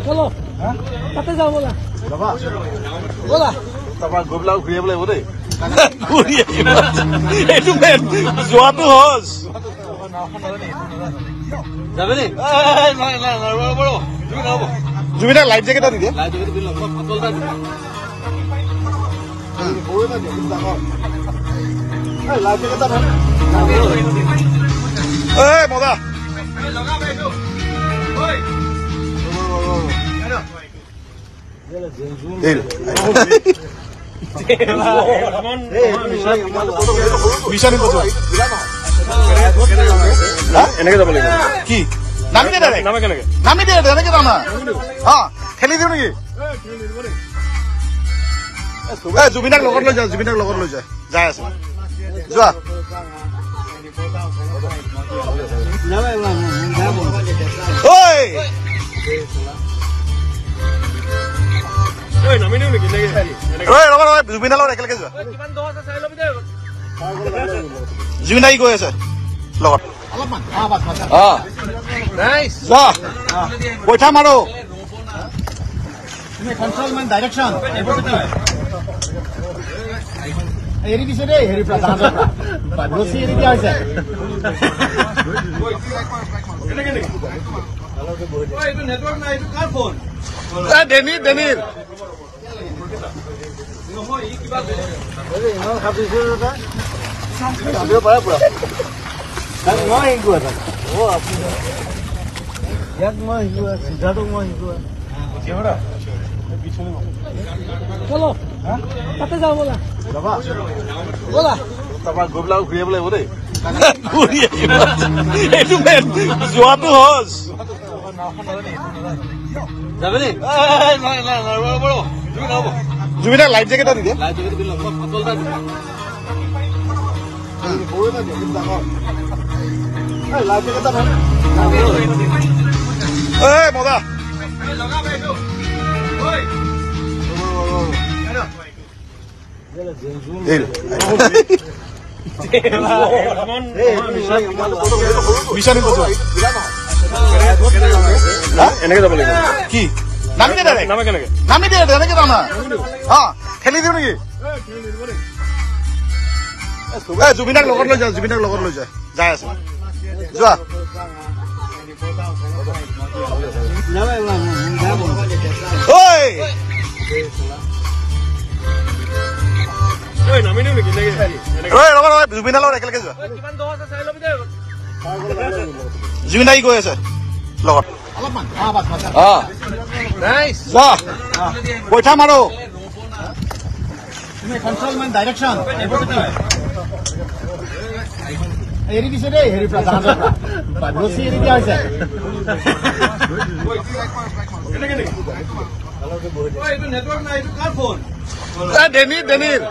চলো তাতে যাও বলা বলা তাৰপৰা গৈ পেলাই ঘূৰি আহিব লাগিব দেই এইটো মেইন যোৱাটো সহজ যাবে নি জুবিনাৰ লাইফ জেকেট এটা নিদিয়ে মজা এনেকে যাব লাগিব কি নামি দে নামে কেনেকে নামি দে এনেকে যাম না খেলি দিওঁ নেকি জুবিনাক লগত লৈ যা জুবিনাক লগত লৈ যা যাই আছে যোৱা জুবিনাৰ লগত একেলগে যোৱা জুবিনা গৈ আছে লগত পইঠা মাৰো ডাইৰেকশ্যন এৰি দিছে দেই হেৰি ৰছী এৰি দিয়া হৈছে ডেনিৰ চলো তাতে যাও বলা বলা তাৰপৰা গৈ পেলাই ঘূৰি আহিব লাগিব দেই ঘূৰি আহিব এইটো মেইন যোৱাটো সহজ যাবে নি জুবিনাৰ লাইফ জেকেট এটা নিদিয়ে মজা এনেকে যাব লাগিব কি নামি দে নামে কেনেকে নামি দে এনেকে যাম না খেলি দিওঁ নেকি জুবিনাক লগত লৈ যা জুবিনাক লগত লৈ যা যাই আছে যোৱা জুবিনাৰ লগত একেলগে যোৱা জুবিনা গৈ আছে লগত পইঠা মাৰো ডাইৰেকশ্যন এৰি দিছে দেই হেৰি ৰছী এৰি দিয়া হৈছে ডেনিৰ